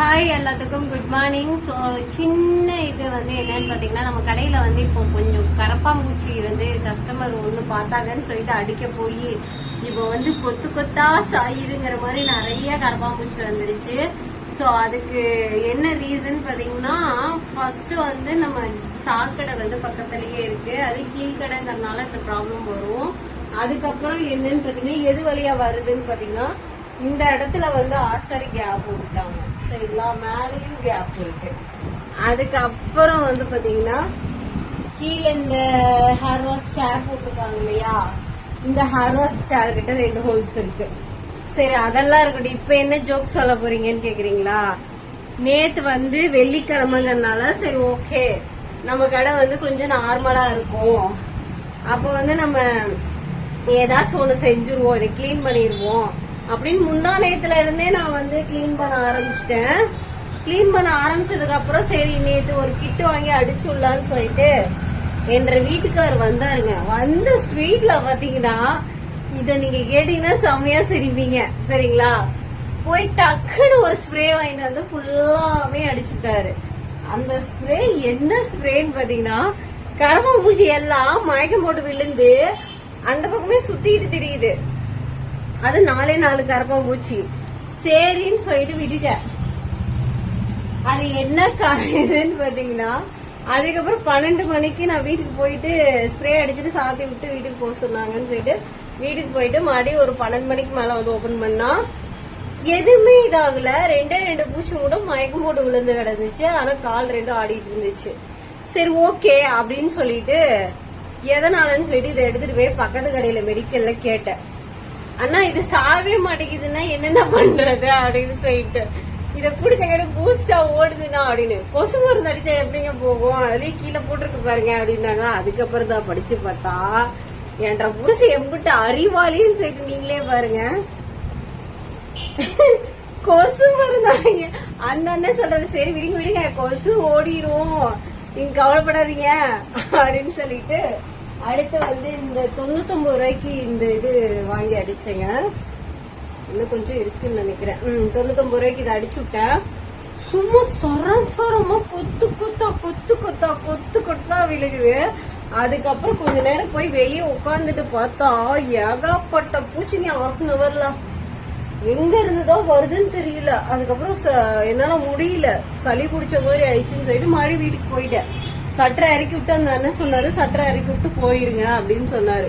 Hi எல்லாத்துக்கும் good morning. So சின்ன இது வந்து என்னன்னு பார்த்தீங்கன்னா, நம்ம கடையில் வந்து இப்போ கொஞ்சம் கரப்பாம்பூச்சி வந்து கஸ்டமர் ஒன்று பார்த்தாங்கன்னு சொல்லிட்டு அடிக்க போய் இப்போ வந்து கொத்து கொத்தா சாயுதுங்கிற மாதிரி நிறைய கரப்பாம்பூச்சி வந்துருச்சு. ஸோ அதுக்கு என்ன ரீசன் பார்த்தீங்கன்னா, ஃபர்ஸ்ட் வந்து நம்ம சாக்கடை வந்து பக்கத்துலயே இருக்கு, அது கீழ்கடைங்கிறதுனால இந்த ப்ராப்ளம் வரும். அதுக்கப்புறம் என்னன்னு பார்த்தீங்கன்னா, எது வழியா வருதுன்னு பார்த்தீங்கன்னா, இந்த இடத்துல வந்து ஆசாரி கேப் விட்டாங்க சரிங்களா, மேலேயும் கேப் இருக்கு. அதுக்கப்புறம் வந்து பாத்தீங்கன்னா கீழே இந்த ஹேர் வாஷ் சேர் போட்டிருக்காங்க இல்லையா, இந்த ஹேர் வாஷ் சேர் கிட்ட 2 ஹோல்ஸ் இருக்கு. சரி அதெல்லாம் இருக்கட்டும், இப்ப என்ன ஜோக் சொல்ல போறீங்கன்னு கேக்குறீங்களா? நேத்து வந்து வெள்ளிக்கிழமைங்கிறதுனால சரி ஓகே நம்ம கடை வந்து கொஞ்சம் நார்மலா இருக்கும், அப்ப வந்து நம்ம ஏதாச்சும் ஒண்ணு செஞ்சுருவோம், இதை கிளீன் பண்ணிடுவோம் அப்படின்னு முந்தா நேத்துல இருந்தே நான் வந்து கிளீன் பண்ண ஆரம்பிச்சிட்டேன். கிளீன் பண்ண ஆரம்பிச்சதுக்கு அப்புறம் சரி நேத்து ஒரு கிட்டு வாங்கி அடிச்சுடலான்னு சொல்லிட்டு என்ற வீட்டுக்கார் வந்தாருங்க. வந்து ஸ்வீட்ல பாத்தீங்கன்னா, இத நீங்க கேட்டீங்கன்னா செமையா சிரிப்பீங்க சரிங்களா. போய் டக்குன்னு ஒரு ஸ்ப்ரே வாங்கிட்டு வந்து ஃபுல்லாவே அடிச்சுட்டாரு. அந்த ஸ்ப்ரே என்ன ஸ்ப்ரேன்னு பாத்தீங்கன்னா, கரப்பாம்பூச்சி எல்லாம் மயக்கம் போட்டு விழுந்து அந்த பக்கமே சுத்திட்டு தெரியுது. அது 4 கரப்பாம்பூச்சி. சரின்னு சொல்லிட்டு விட்டுட்டேன். அது என்ன காரணம்னு பாத்தீங்கன்னா, அதுக்கப்புறம் 12 மணிக்கு நான் வீட்டுக்கு போயிட்டு ஸ்ப்ரே அடிச்சுட்டு சாத்தி விட்டு வீட்டுக்கு போக சொன்னாங்கன்னு சொல்லிட்டு வீட்டுக்கு போயிட்டு மறுபடியும் ஒரு 12 மணிக்கு மேல வந்து ஓபன் பண்ணா எதுவுமே இதாகல. 2 பூச்சி கூட மயக்கம் போட்டு விழுந்து கிடந்துச்சு. ஆனா கால் 2 ஆடிட்டு இருந்துச்சு. சரி ஓகே அப்படின்னு சொல்லிட்டு எதனாலன்னு சொல்லிட்டு இதை எடுத்துட்டு போய் பக்கத்து கடையில மெடிக்கல்ல கேட்டேன். அண்ணா இது சாவே மாட்டேங்குதுன்னா என்னென்ன பண்றது அப்படின்னு சொல்லிட்டு, இத குடிச்ச கடை பூஸ்டா ஓடுதுன்னா அப்படின்னு. கொசு மருந்து அடிச்சா எப்படிங்க போகும், அதுலயே கீழே போட்டிருக்கு பாருங்க அப்படின்னாங்க. அதுக்கப்புறம் தான் படிச்சு பார்த்தா என்ற புருஷ எம்பிட்டு அறிவாளின்னு சொல்லிட்டு நீங்களே பாருங்க. கொசு மருந்தாங்க அந்த அண்ணன் சொல்றது. சரி விடுங்க விடுங்க, கொசு ஓடிரும், நீங்க கவலைப்படாதீங்க அப்படின்னு சொல்லிட்டு அடுத்து வந்து இந்த 99 ரூபாய்க்கு இந்த இது வாங்கி அடிச்சேங்க. இன்னும் கொஞ்சம் இருக்குன்னு நினைக்கிறேன். 99 ரூபாய்க்கு இதை அடிச்சு விட்டேன். சும்மா சொரமா கொத்து கொத்தா விழுகுது. அதுக்கப்புறம் கொஞ்ச நேரம் போய் வெளியே உட்காந்துட்டு பார்த்தா ஏகப்பட்ட பூச்சி. 1/2 ஹவர்ல எங்க இருந்துதான் வருதுன்னு தெரியல. அதுக்கப்புறம் என்னால முடியல, சளி பிடிச்ச மாதிரி ஆயிடுச்சுன்னு சொல்லிட்டு மறுபடியும் வீட்டுக்கு போயிட்டேன். சட்டரை இறக்கி விட்டு அந்த அண்ணன் சொன்னாரு, சட்டரை இறக்கி விட்டு போயிருங்க அப்படின்னு சொன்னாரு.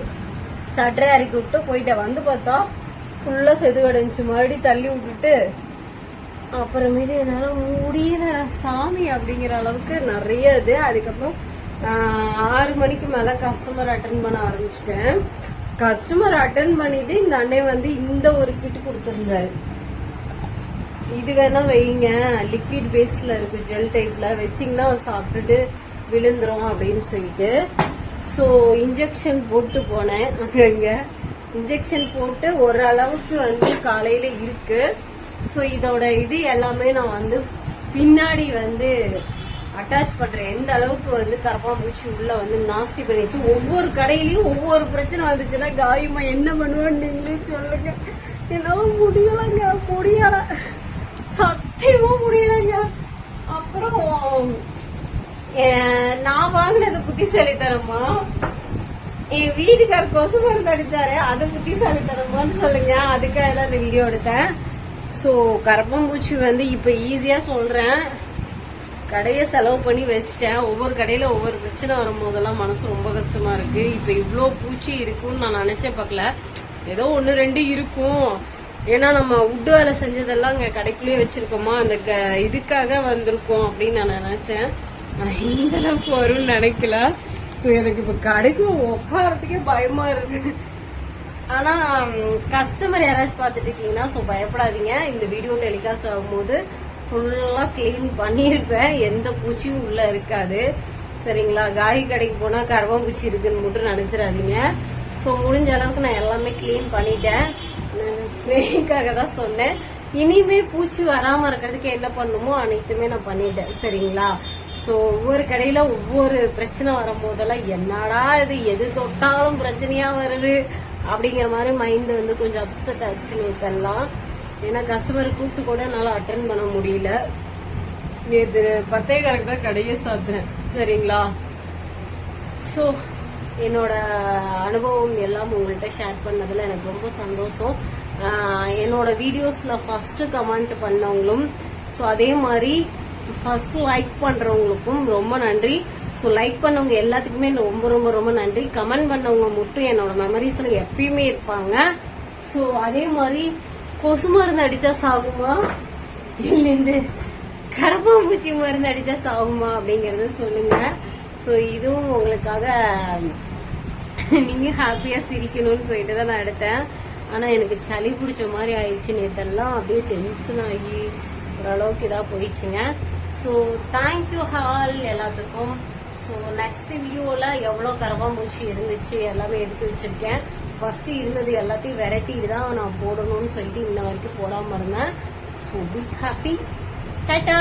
சட்டரை இறக்கி விட்டு போயிட்டேன். வந்து பார்த்தா ஃபுல்லா செதுவடைஞ்சு மறுபடியும் தள்ளி விட்டுட்டு அப்புறமேட்டு என்னால முடியலடா சாமி அப்படிங்கிற அளவுக்கு நிறைய இது. அதுக்கப்புறம் 6 மணிக்கு மேல கஸ்டமர் அட்டன் பண்ண ஆரம்பிச்சிட்டேன். கஸ்டமர் அட்டன் பண்ணிட்டு இந்த அண்ணன் வந்து இந்த ஒரு கிட்டு கொடுத்துருந்தாரு. இது வேணா வைங்க, லிக்விட் பேஸ்ல இருக்கு, ஜெல் டைப்ல வச்சிங்கன்னா சாப்பிட்டுட்டு விழுந்துரும் அப்படின்னு சொல்லிட்டு. ஸோ இன்ஜெக்ஷன் போட்டு போனேன். அங்க இன்ஜெக்ஷன் போட்டு ஓரளவுக்கு வந்து காலையில இருக்கு. ஸோ இதோட இது எல்லாமே நான் வந்து பின்னாடி வந்து அட்டாச் பண்றேன். எந்த அளவுக்கு வந்து கரப்பாம்பூச்சி உள்ள வந்து நாஸ்தி பண்ணிச்சு. ஒவ்வொரு கடையிலயும் ஒவ்வொரு பிரச்சனை வந்துச்சுன்னா காயமா என்ன பண்ணுவேன்னு நீங்களே சொல்லுங்க. என்னால முடியல சத்தியமா முடியலங்க. அப்புறம் நான் வாங்கினது புத்திசாலித்தனமா, என் வீட்டுக்கார கொசு மருந்து அடிச்சாரு அது புத்திசாலித்தனமான்னு சொல்லுங்க. அதுக்காக தான் இந்த வீடியோ எடுத்தேன். ஸோ கரப்பாம்பூச்சி வந்து இப்ப ஈஸியா சொல்றேன், கடையை செலவு பண்ணி வச்சிட்டேன். ஒவ்வொரு கடையில ஒவ்வொரு பிரச்சனை வரும்போதெல்லாம் மனசு ரொம்ப கஷ்டமா இருக்கு. இப்ப இவ்வளோ பூச்சி இருக்குன்னு நான் நினைச்சே பார்க்கல. ஏதோ 1 2 இருக்கும். ஏன்னா நம்ம உட்டு வேலை செஞ்சதெல்லாம் இங்க கடைக்குள்ளேயே வச்சிருக்கோமா, அந்த இதுக்காக வந்திருக்கோம் அப்படின்னு நான் நினைச்சேன். ஆனா இந்த அளவுக்கு வரும்னு நினைக்கல. ஸோ எனக்கு இப்ப கடைக்கு உட்காரத்துக்கே பயமா இருக்கு. ஆனா கஸ்டமர் யாராச்சும் பார்த்துட்டு இருக்கீங்கன்னா ஸோ பயப்படாதீங்க. இந்த வீடியோ டெலிகாஸ்ட் ஆகும்போது ஃபுல்லா கிளீன் பண்ணியிருப்பேன், எந்த பூச்சியும் உள்ள இருக்காது சரிங்களா. காய் கடைக்கு போனா கரப்பாம்பூச்சி இருக்குன்னு மட்டும் நினைச்சிடாதீங்க. ஸோ முடிஞ்ச அளவுக்கு நான் எல்லாமே கிளீன் பண்ணிட்டேன். நான் ஸ்ப்ரேக்காக தான் சொன்னேன். இனிமே பூச்சி வராம இருக்கிறதுக்கு என்ன பண்ணுமோ அனைத்துமே நான் பண்ணிட்டேன் சரிங்களா. ஸோ ஒவ்வொரு கடையில ஒவ்வொரு பிரச்சனை வரும்போதெல்லாம் என்னடா இது எது தொட்டாலும் பிரச்சனையா வருது அப்படிங்கிற மாதிரி மைண்ட் வந்து கொஞ்சம் அப்செட் ஆச்சு நேத்தெல்லாம். ஏன்னா கஸ்டமர் கூப்பிட்டு கூட என்னால அட்டென்ட் பண்ண முடியல. நேற்று 10:15 தான் கடையை சாத்துறேன். சரிங்களா? ஸோ என்னோட அனுபவம் எல்லாம் உங்கள்கிட்ட ஷேர் பண்ணதுல எனக்கு ரொம்ப சந்தோஷம். என்னோட வீடியோஸ்ல ஃபர்ஸ்ட் கமெண்ட் பண்ணவங்களும், ஸோ அதே மாதிரி ஃபர்ஸ்ட் லைக் பண்றவங்களுக்கும் ரொம்ப நன்றி. ஸோ லைக் பண்ணவங்க எல்லாத்துக்குமே ரொம்ப ரொம்ப ரொம்ப நன்றி. கமெண்ட் பண்ணவங்க மட்டும் என்னோட மெமரிஸ்ல எப்பயுமே இருப்பாங்க. ஸோ அதே மாதிரி கொசு மருந்து அடிச்சா சாகுமா இல்ல இந்த கரப்பாம்பூச்சி மருந்து அடிச்சா சாகுமா அப்படிங்கறத சொல்லுங்க. ஸோ இதுவும் உங்களுக்காக நீங்க ஹாப்பியா சிரிக்கணும்னு சொல்லிட்டு தான் நான் எடுத்தேன். ஆனா எனக்கு சளி பிடிச்ச மாதிரி ஆயிடுச்சு. நேத்தெல்லாம் அப்படியே டென்ஷன் ஆகி ஓரளவுக்கு இதா போயிடுச்சுங்க. ஸோ தேங்க்யூ ஆல் எல்லாத்துக்கும். ஸோ நெக்ஸ்ட் வீடியோல எவ்வளவு கரப்பாம்பூச்சி இருந்துச்சு எல்லாமே எடுத்து வச்சிருக்கேன். ஃபர்ஸ்ட் இருந்தது எல்லாத்தையும் வெரைட்டிட்டு தான் நான் போடணும்னு சொல்லிட்டு இன்ன வரைக்கும் போடாம இருந்தேன். So be happy. டாடா.